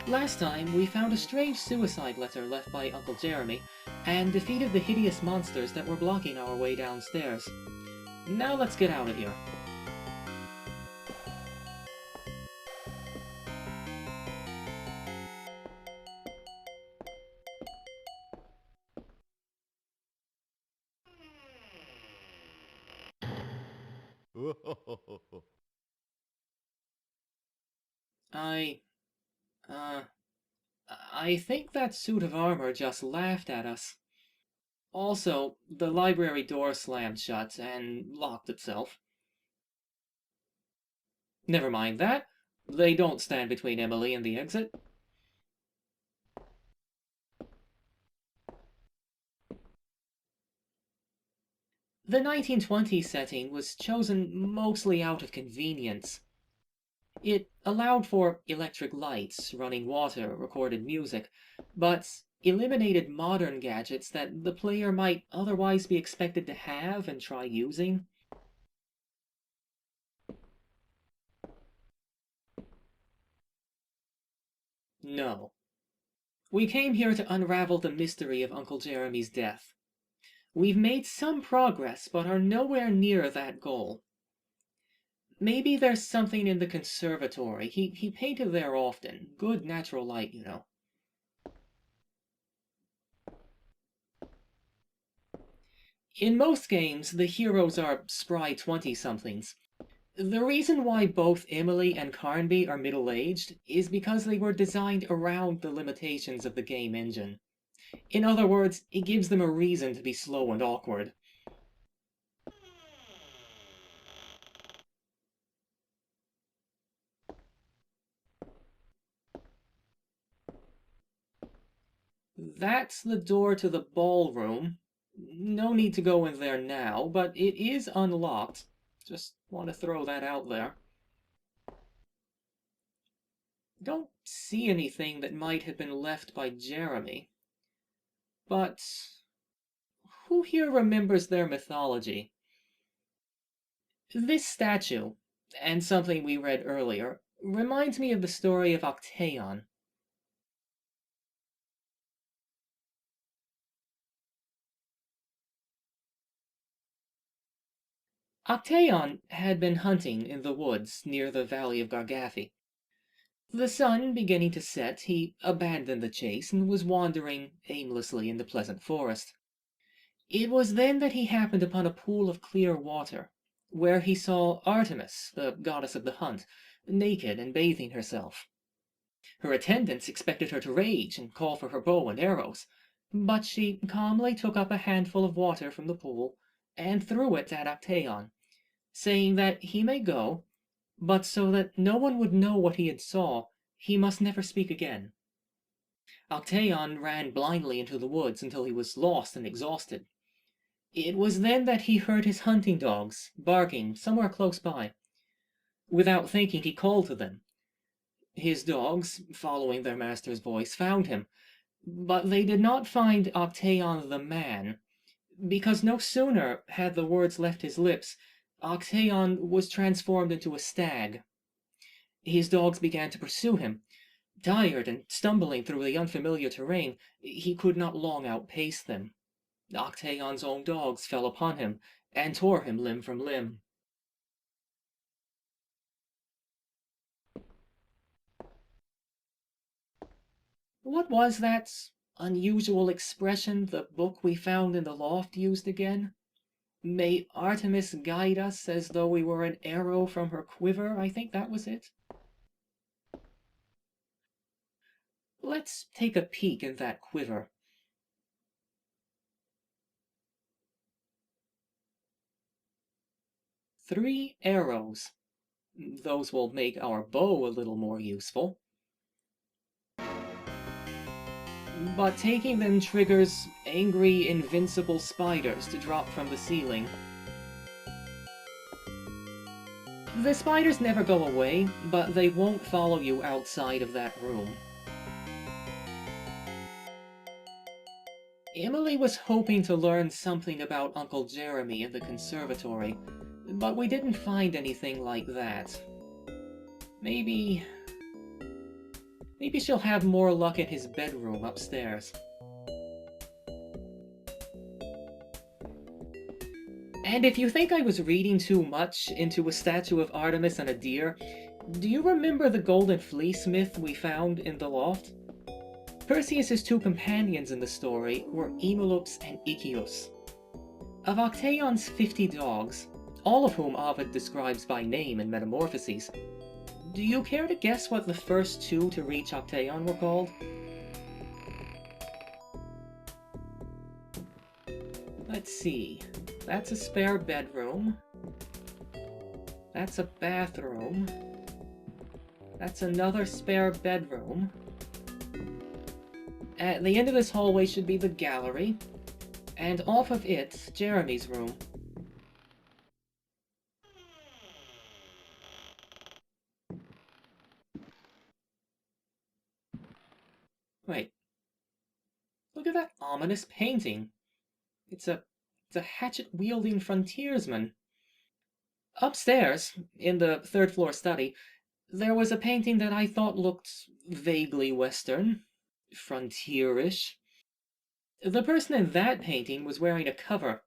Last time, we found a strange suicide letter left by Uncle Jeremy, and defeated the hideous monsters that were blocking our way downstairs. Now let's get out of here. I... uh... I think that suit of armor just laughed at us. Also, the library door slammed shut and locked itself. Never mind that. They don't stand between Emily and the exit. The 1920s setting was chosen mostly out of convenience. It allowed for electric lights, running water, recorded music, but eliminated modern gadgets that the player might otherwise be expected to have and try using. No. We came here to unravel the mystery of Uncle Jeremy's death. We've made some progress, but are nowhere near that goal. Maybe there's something in the conservatory. He painted there often. Good natural light, you know. In most games, the heroes are spry 20-somethings. The reason why both Emily and Carnby are middle-aged is because they were designed around the limitations of the game engine. In other words, it gives them a reason to be slow and awkward. That's the door to the ballroom. No need to go in there now, but it is unlocked. Just want to throw that out there. Don't see anything that might have been left by Jeremy. But who here remembers their mythology? This statue, and something we read earlier, reminds me of the story of Octaeon. Octaeon had been hunting in the woods near the Valley of Gargathy. The sun beginning to set, he abandoned the chase and was wandering aimlessly in the pleasant forest. It was then that he happened upon a pool of clear water, where he saw Artemis, the goddess of the hunt, naked and bathing herself. Her attendants expected her to rage and call for her bow and arrows, but she calmly took up a handful of water from the pool and threw it at Actaeon, saying that he may go, but so that no one would know what he had saw, he must never speak again. Actaeon ran blindly into the woods until he was lost and exhausted. It was then that he heard his hunting dogs barking somewhere close by. Without thinking, he called to them. His dogs, following their master's voice, found him, but they did not find Actaeon the man, because no sooner had the words left his lips, Actaeon was transformed into a stag. His dogs began to pursue him. Tired and stumbling through the unfamiliar terrain, he could not long outpace them. Actaeon's own dogs fell upon him and tore him limb from limb. What was that unusual expression the book we found in the loft used again? May Artemis guide us as though we were an arrow from her quiver, I think that was it. Let's take a peek in that quiver. Three arrows. Those will make our bow a little more useful. But taking them triggers angry, invincible spiders to drop from the ceiling. The spiders never go away, but they won't follow you outside of that room. Emily was hoping to learn something about Uncle Jeremy in the conservatory, but we didn't find anything like that. Maybe... Maybe she'll have more luck in his bedroom upstairs. And if you think I was reading too much into a statue of Artemis and a deer, do you remember the golden fleece myth we found in the loft? Perseus' two companions in the story were Eumolpus and Ichthys. Of Octaeon's 50 dogs, all of whom Ovid describes by name in Metamorphoses, do you care to guess what the first two to reach Octaeon were called? Let's see. That's a spare bedroom. That's a bathroom. That's another spare bedroom. At the end of this hallway should be the gallery, and off of it, Jeremy's room. Wait. Look at that ominous painting. It's a hatchet-wielding frontiersman. Upstairs, in the third-floor study, there was a painting that I thought looked vaguely Western, frontierish. The person in that painting was wearing a cover.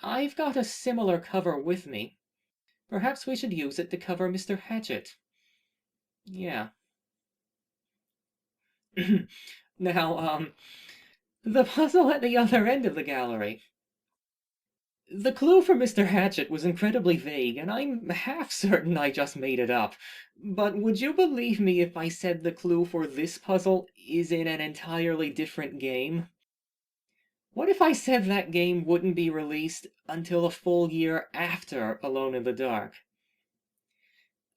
I've got a similar cover with me. Perhaps we should use it to cover Mr. Hatchet. Yeah. Now, the puzzle at the other end of the gallery. The clue for Mr. Hatchet was incredibly vague, and I'm half certain I just made it up. But would you believe me if I said the clue for this puzzle is in an entirely different game? What if I said that game wouldn't be released until a full year after Alone in the Dark?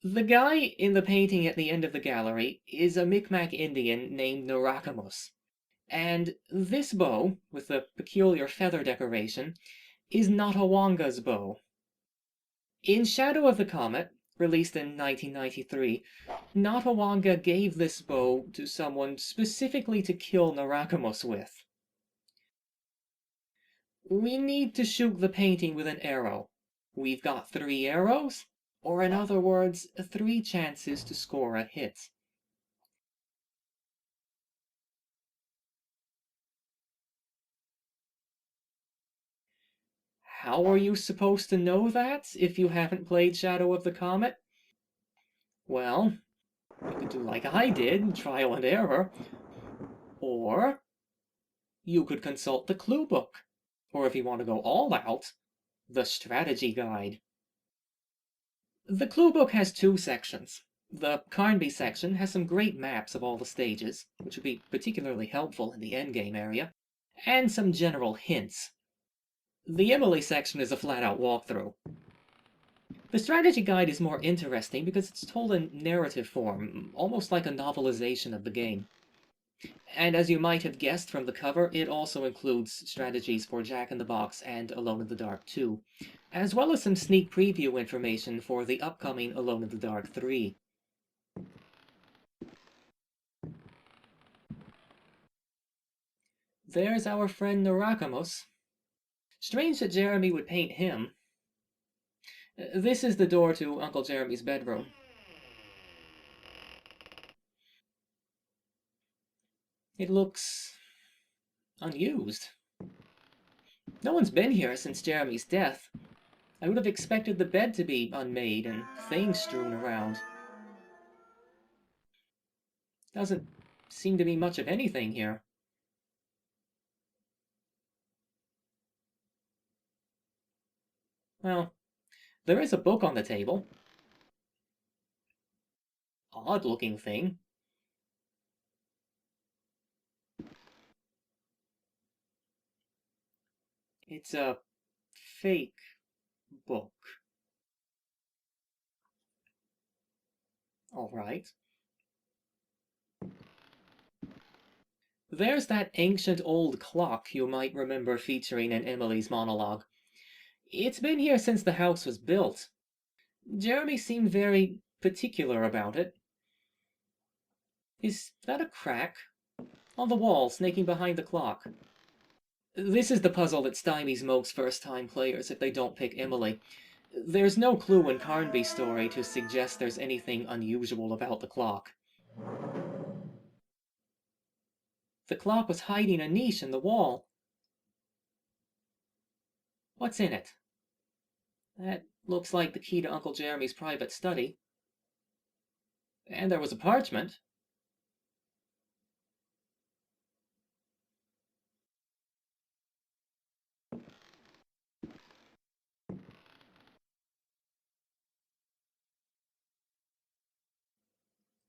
The guy in the painting at the end of the gallery is a Micmac Indian named Narakamus. And this bow, with the peculiar feather decoration, is Natawanga's bow. In Shadow of the Comet, released in 1993, Natawanga gave this bow to someone specifically to kill Narakamus with. We need to shoot the painting with an arrow. We've got 3 arrows, or in other words, 3 chances to score a hit. How are you supposed to know that if you haven't played Shadow of the Comet? Well, you could do like I did, trial and error, or you could consult the clue book, or if you want to go all out, the strategy guide. The clue book has 2 sections. The Carnby section has some great maps of all the stages, which would be particularly helpful in the endgame area, and some general hints. The Emily section is a flat-out walkthrough. The strategy guide is more interesting because it's told in narrative form, almost like a novelization of the game. And as you might have guessed from the cover, it also includes strategies for Jack in the Box and Alone in the Dark 2, as well as some sneak preview information for the upcoming Alone in the Dark 3. There's our friend Narakamus. Strange that Jeremy would paint him. This is the door to Uncle Jeremy's bedroom. It looks unused. No one's been here since Jeremy's death. I would have expected the bed to be unmade and things strewn around. Doesn't seem to be much of anything here. Well, there is a book on the table. Odd-looking thing. It's a fake book. All right. There's that ancient old clock you might remember featuring in Emily's monologue. It's been here since the house was built. Jeremy seemed very particular about it. Is that a crack on the wall snaking behind the clock? This is the puzzle that stymies most first-time players if they don't pick Emily. There's no clue in Carnby's story to suggest there's anything unusual about the clock. The clock was hiding a niche in the wall. What's in it? That looks like the key to Uncle Jeremy's private study. And there was a parchment.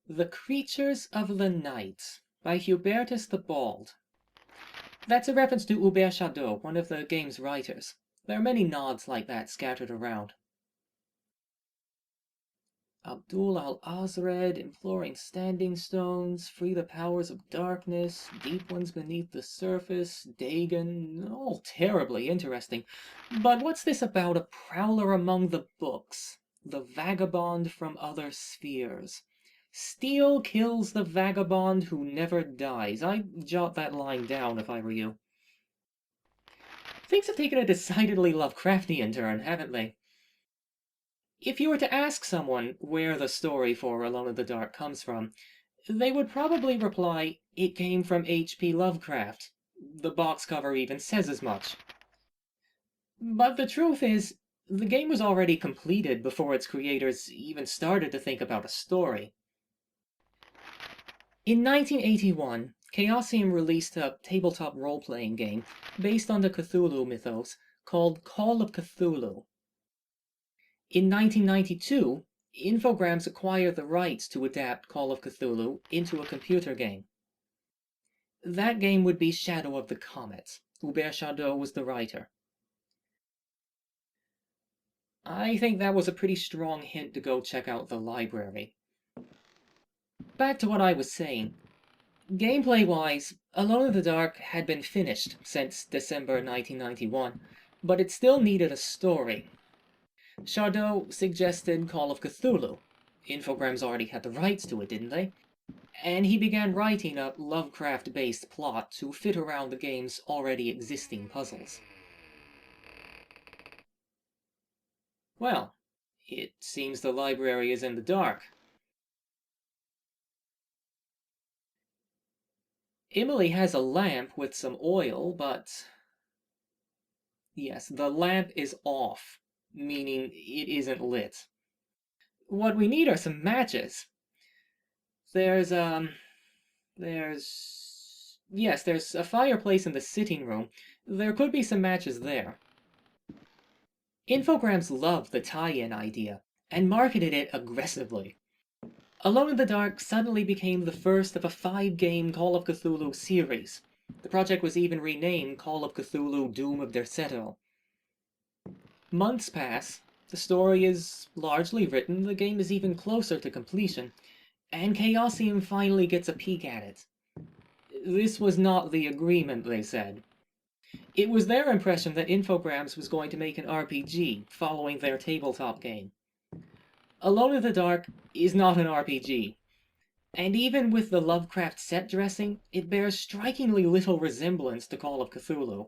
The Creatures of the Night by Hubertus the Bald. That's a reference to Hubert Chadot, one of the game's writers. There are many nods like that scattered around. Abdul al-Azred, imploring standing stones, free the powers of darkness, deep ones beneath the surface, Dagon, all terribly interesting. But what's this about a prowler among the books? The vagabond from other spheres. Steel kills the vagabond who never dies. I'd jot that line down if I were you. Things have taken a decidedly Lovecraftian turn, haven't they? If you were to ask someone where the story for Alone in the Dark comes from, they would probably reply, it came from H.P. Lovecraft. The box cover even says as much. But the truth is, the game was already completed before its creators even started to think about a story. In 1981, Chaosium released a tabletop role-playing game based on the Cthulhu mythos called Call of Cthulhu. In 1992, Infogrames acquired the rights to adapt Call of Cthulhu into a computer game. That game would be Shadow of the Comet. Hubert Chadot was the writer. I think that was a pretty strong hint to go check out the library. Back to what I was saying. Gameplay-wise, Alone in the Dark had been finished since December 1991, but it still needed a story. Chardot suggested Call of Cthulhu. Infogrames already had the rights to it, didn't they? And he began writing a Lovecraft-based plot to fit around the game's already existing puzzles. Well, it seems the library is in the dark. Emily has a lamp with some oil, but... yes, the lamp is off, meaning it isn't lit. What we need are some matches. There's a fireplace in the sitting room. There could be some matches there. Infogrames loved the tie-in idea, and marketed it aggressively. Alone in the Dark suddenly became the first of a 5-game Call of Cthulhu series. The project was even renamed Call of Cthulhu Doom of Derceto. Months pass, the story is largely written, the game is even closer to completion, and Chaosium finally gets a peek at it. This was not the agreement, they said. It was their impression that Infogrames was going to make an RPG following their tabletop game. Alone in the Dark is not an RPG, and even with the Lovecraft set dressing, it bears strikingly little resemblance to Call of Cthulhu.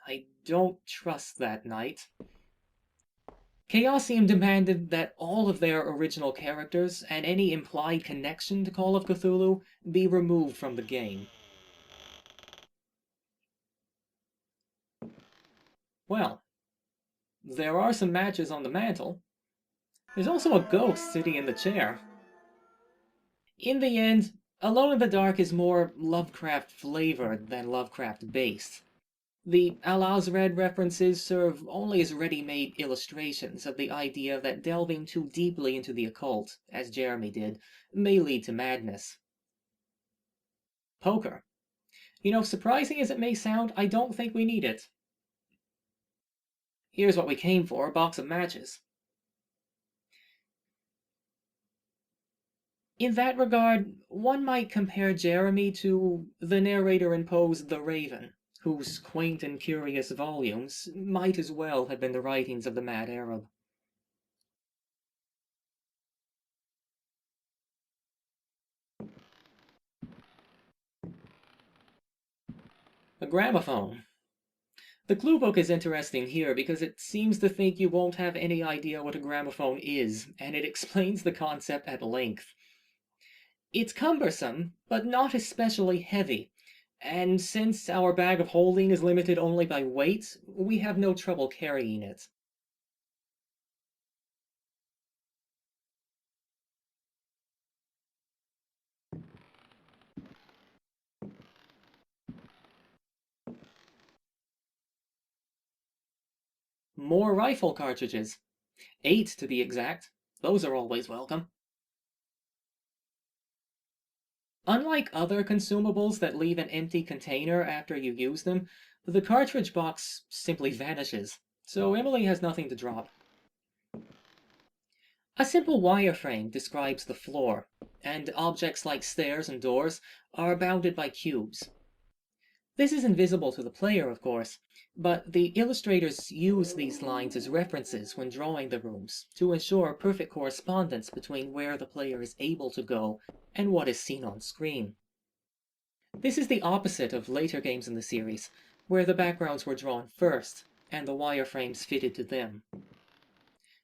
I don't trust that night. Chaosium demanded that all of their original characters and any implied connection to Call of Cthulhu be removed from the game. Well, there are some matches on the mantle. There's also a ghost sitting in the chair. In the end, Alone in the Dark is more Lovecraft-flavored than Lovecraft-based. The Al-Azred references serve only as ready-made illustrations of the idea that delving too deeply into the occult, as Jeremy did, may lead to madness. Poker. You know, surprising as it may sound, I don't think we need it. Here's what we came for, a box of matches. In that regard, one might compare Jeremy to the narrator in Poe's The Raven, whose quaint and curious volumes might as well have been the writings of the mad Arab. A gramophone. The clue book is interesting here because it seems to think you won't have any idea what a gramophone is, and it explains the concept at length. It's cumbersome, but not especially heavy, and since our bag of holding is limited only by weight, we have no trouble carrying it. More rifle cartridges. 8 to be exact. Those are always welcome. Unlike other consumables that leave an empty container after you use them, the cartridge box simply vanishes, so Emily has nothing to drop. A simple wireframe describes the floor, and objects like stairs and doors are bounded by cubes. This is invisible to the player, of course, but the illustrators use these lines as references when drawing the rooms to ensure perfect correspondence between where the player is able to go and what is seen on screen. This is the opposite of later games in the series, where the backgrounds were drawn first and the wireframes fitted to them.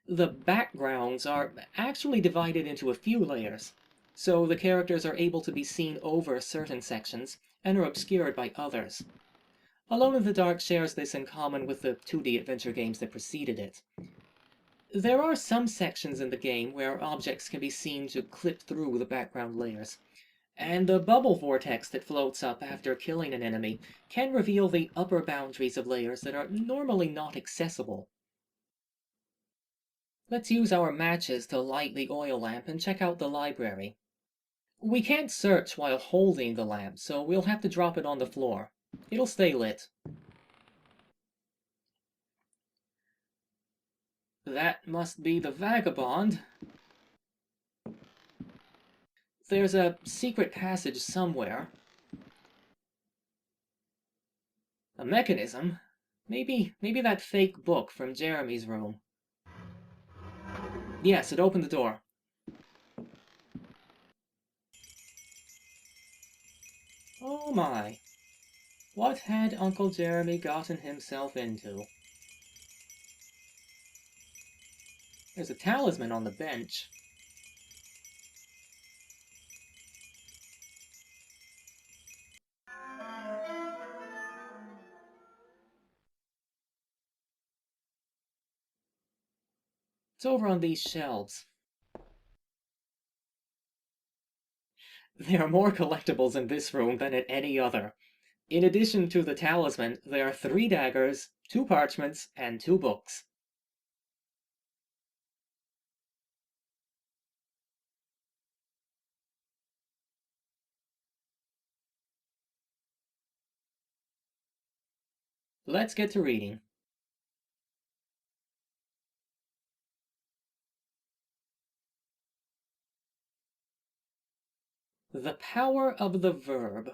The backgrounds are actually divided into a few layers, so the characters are able to be seen over certain sections and are obscured by others. Alone in the Dark shares this in common with the 2D adventure games that preceded it. There are some sections in the game where objects can be seen to clip through the background layers, and the bubble vortex that floats up after killing an enemy can reveal the upper boundaries of layers that are normally not accessible. Let's use our matches to light the oil lamp and check out the library. We can't search while holding the lamp, so we'll have to drop it on the floor. It'll stay lit. That must be the vagabond. There's a secret passage somewhere. A mechanism? Maybe that fake book from Jeremy's room. Yes, it opened the door. Oh my. What had Uncle Jeremy gotten himself into? There's a talisman on the bench. It's over on these shelves. There are more collectibles in this room than at any other. In addition to the talisman, there are 3 daggers, 2 parchments, and 2 books. Let's get to reading. The power of the verb.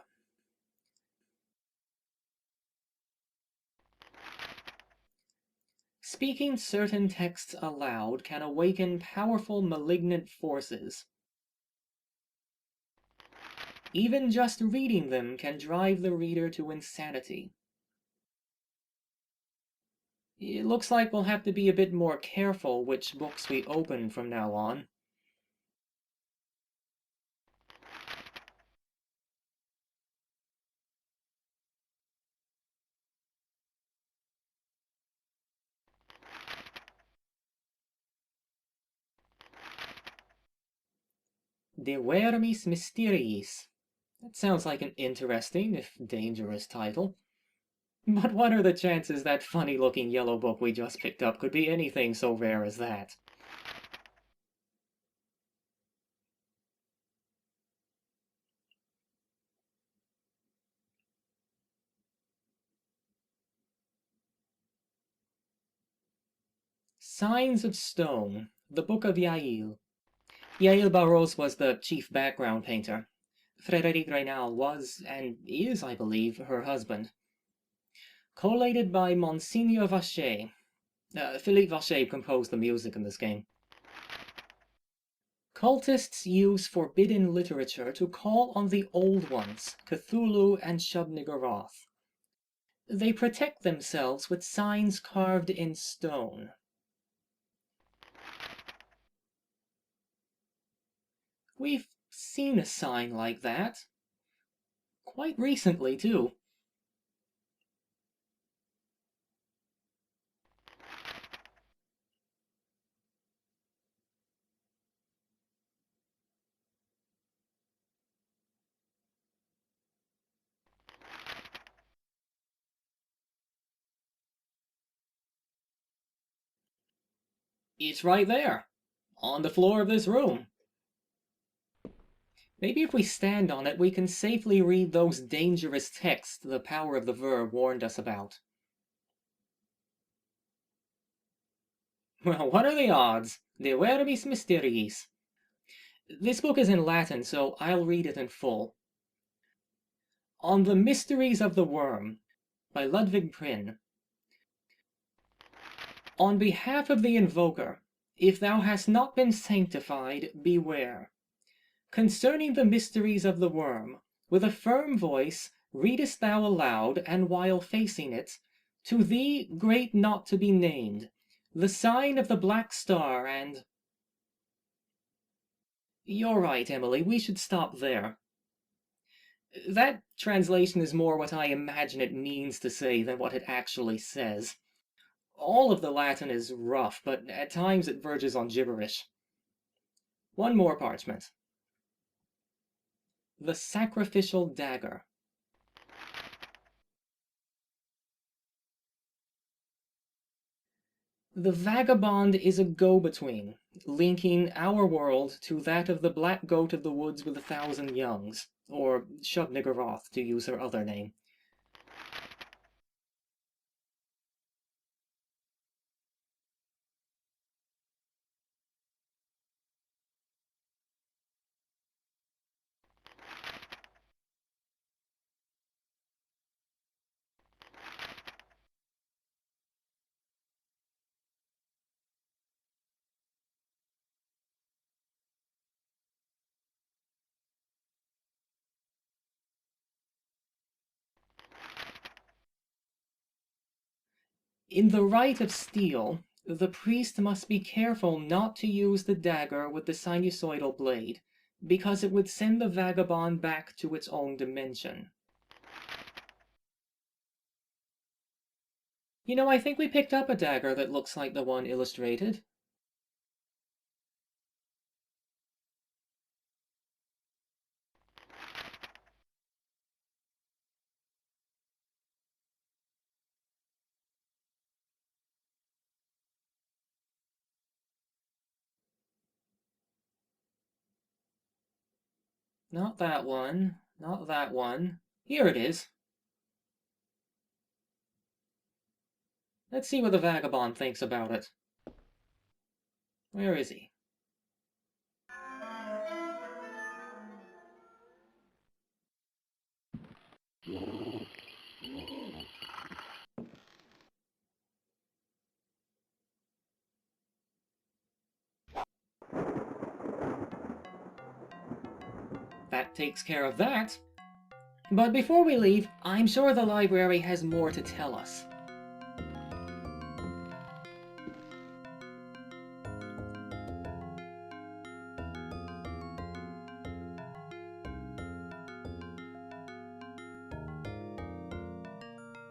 Speaking certain texts aloud can awaken powerful malignant forces. Even just reading them can drive the reader to insanity. It looks like we'll have to be a bit more careful which books we open from now on. De Vermis Mysteriis. That sounds like an interesting, if dangerous, title. But what are the chances that funny-looking yellow book we just picked up could be anything so rare as that? Signs of Stone, the Book of Yael. Yael Barros was the chief background painter. Frédéric Reynal was, and is, I believe, her husband. Collated by Monsignor Vacher. Philippe Vacher composed the music in this game. Cultists use forbidden literature to call on the Old Ones, Cthulhu and Shub-Niggurath. They protect themselves with signs carved in stone. We've seen a sign like that. Quite recently, too. It's right there, on the floor of this room. Maybe if we stand on it, we can safely read those dangerous texts the power of the verb warned us about. Well, what are the odds? De verbis mysteriis. This book is in Latin, so I'll read it in full. On the Mysteries of the Worm, by Ludwig Prinn. On behalf of the invoker, if thou hast not been sanctified, beware. Concerning the mysteries of the worm, with a firm voice readest thou aloud, and while facing it, to thee great not to be named, the sign of the black star and... You're right, Emily, we should stop there. That translation is more what I imagine it means to say than what it actually says. All of the Latin is rough, but at times it verges on gibberish. One more parchment. The Sacrificial Dagger. The Vagabond is a go-between, linking our world to that of the Black Goat of the Woods with 1,000 Youngs, or Shub-Niggurath, to use her other name. In the rite of steel, the priest must be careful not to use the dagger with the sinusoidal blade, because it would send the vagabond back to its own dimension. You know, I think we picked up a dagger that looks like the one illustrated. Not that one. Not that one. Here it is. Let's see what the vagabond thinks about it. Where is he? That takes care of that. But before we leave, I'm sure the library has more to tell us.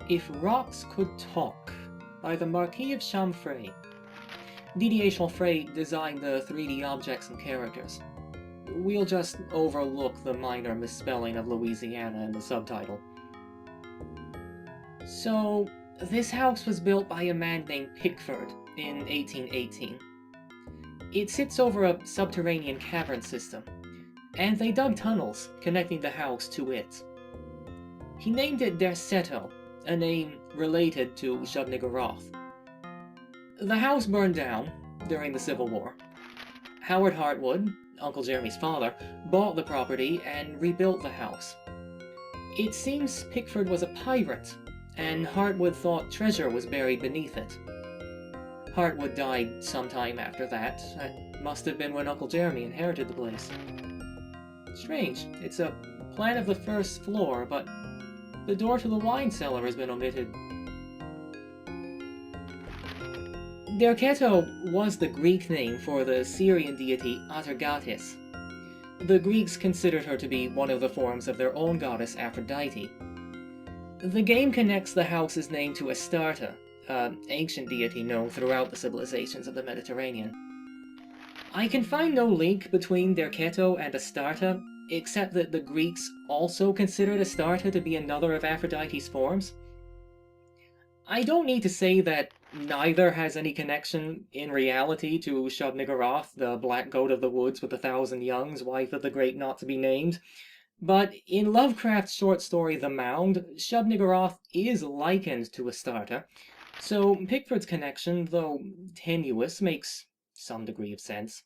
If Rocks Could Talk, by the Marquis of Chamfray. Didier Chamfray designed the 3D objects and characters. We'll just overlook the minor misspelling of Louisiana in the subtitle. So, this house was built by a man named Pickford in 1818. It sits over a subterranean cavern system, and they dug tunnels connecting the house to it. He named it Derceto, a name related to Shub-Niggurath. The house burned down during the Civil War. Howard Hartwood, Uncle Jeremy's father, bought the property and rebuilt the house. It seems Pickford was a pirate, and Hartwood thought treasure was buried beneath it. Hartwood died sometime after that. That must have been when Uncle Jeremy inherited the place. Strange, it's a plan of the first floor, but the door to the wine cellar has been omitted. Derceto was the Greek name for the Syrian deity Atargatis. The Greeks considered her to be one of the forms of their own goddess Aphrodite. The game connects the house's name to Astarte, an ancient deity known throughout the civilizations of the Mediterranean. I can find no link between Derceto and Astarte, except that the Greeks also considered Astarte to be another of Aphrodite's forms. I don't need to say that neither has any connection in reality to Shub-Niggurath, the black goat of the woods with 1,000 youngs, wife of the great not-to-be-named. But in Lovecraft's short story The Mound, Shub-Niggurath is likened to Astarte, so Pickford's connection, though tenuous, makes some degree of sense.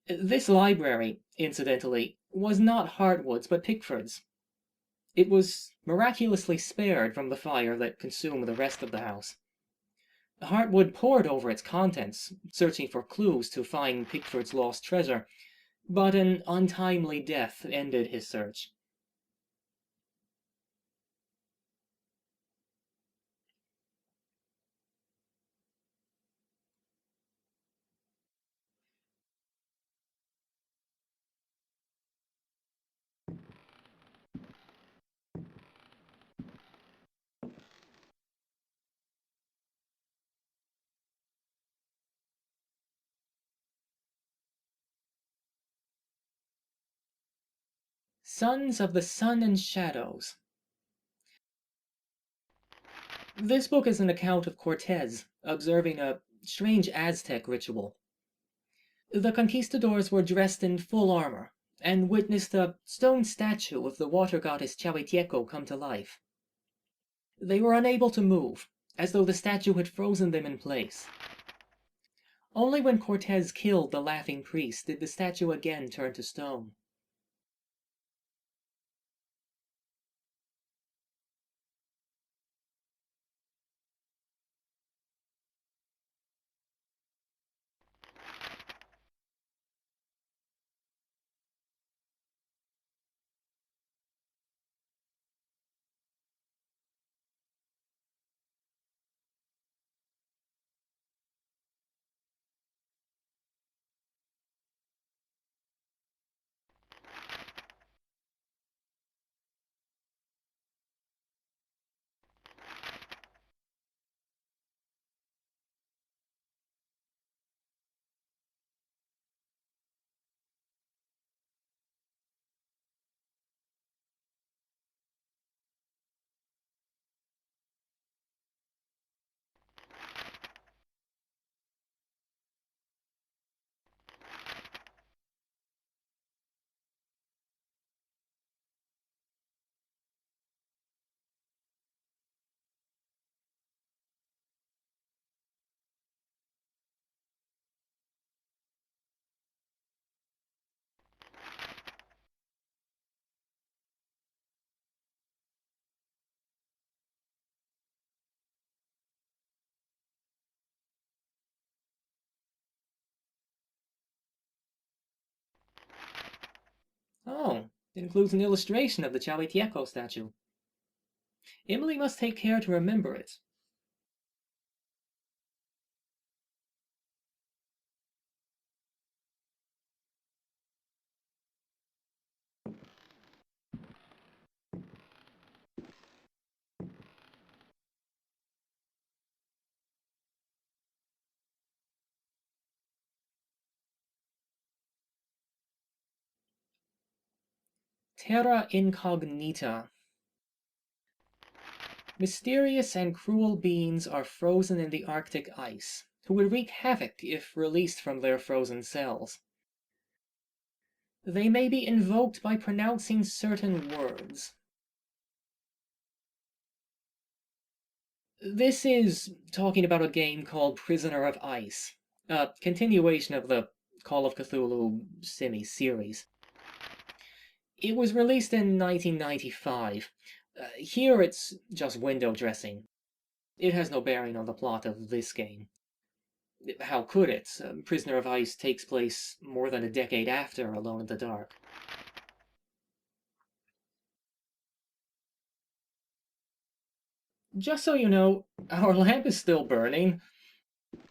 This library, incidentally, was not Hartwood's but Pickford's. It was miraculously spared from the fire that consumed the rest of the house. Hartwood pored over its contents, searching for clues to find Pickford's lost treasure, but an untimely death ended his search. Sons of the Sun and Shadows. This book is an account of Cortez observing a strange Aztec ritual. The conquistadors were dressed in full armor and witnessed a stone statue of the water goddess Chavitieco come to life. They were unable to move, as though the statue had frozen them in place. Only when Cortez killed the laughing priest did the statue again turn to stone. Oh, it includes an illustration of the Chavitieco statue. Emily must take care to remember it. Terra Incognita. Mysterious and cruel beings are frozen in the Arctic ice, who would wreak havoc if released from their frozen cells. They may be invoked by pronouncing certain words. This is talking about a game called Prisoner of Ice, a continuation of the Call of Cthulhu semi-series. It was released in 1995. Here it's just window dressing. It has no bearing on the plot of this game. How could it? Prisoner of Ice takes place more than a decade after Alone in the Dark. Just so you know, our lamp is still burning.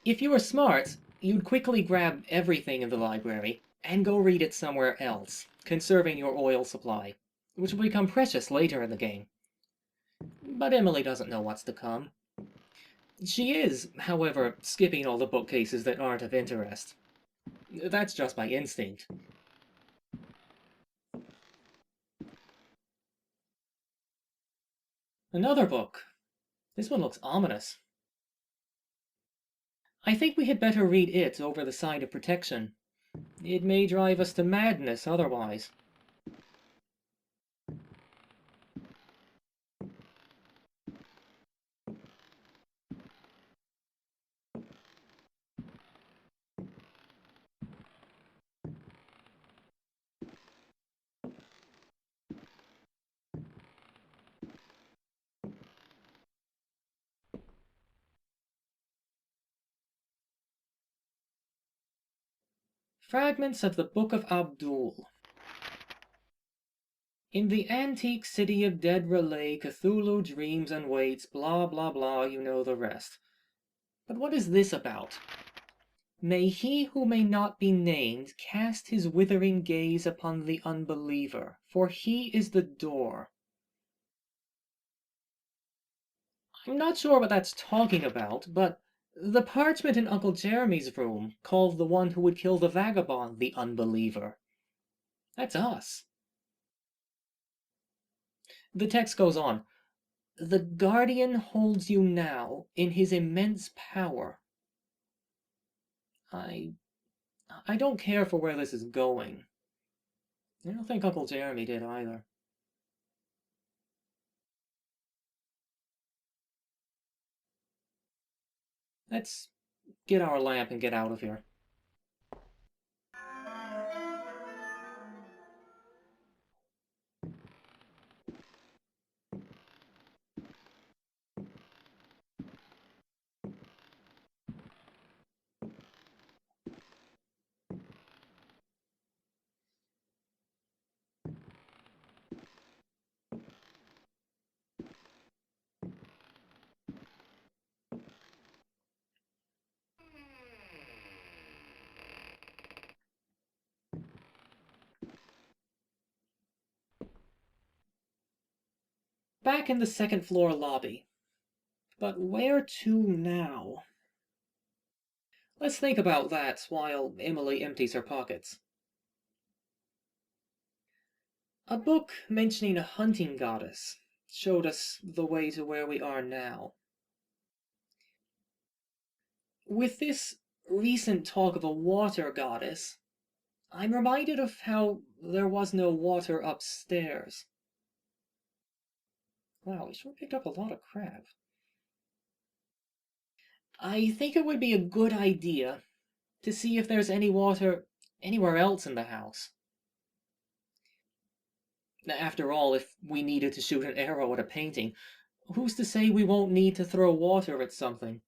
If you were smart, you'd quickly grab everything in the library and go read it somewhere else, conserving your oil supply, which will become precious later in the game. But Emily doesn't know what's to come. She is, however, skipping all the bookcases that aren't of interest. That's just by instinct. Another book. This one looks ominous. I think we had better read it over the side of protection. It may drive us to madness otherwise. Fragments of the Book of Abdul. In the antique city of Dead Relay, Cthulhu dreams and waits, blah blah blah, you know the rest. But what is this about? May he who may not be named cast his withering gaze upon the unbeliever, for he is the door. I'm not sure what that's talking about, but the parchment in Uncle Jeremy's room called the one who would kill the vagabond the unbeliever. That's us. The text goes on. The Guardian holds you now in his immense power. I don't care for where this is going. I don't think Uncle Jeremy did either. Let's get our lamp and get out of here. Back in the second floor lobby. But where to now? Let's think about that while Emily empties her pockets. A book mentioning a hunting goddess showed us the way to where we are now. With this recent talk of a water goddess, I'm reminded of how there was no water upstairs. Wow, we sure picked up a lot of crap. I think it would be a good idea to see if there's any water anywhere else in the house. After all, if we needed to shoot an arrow at a painting, who's to say we won't need to throw water at something?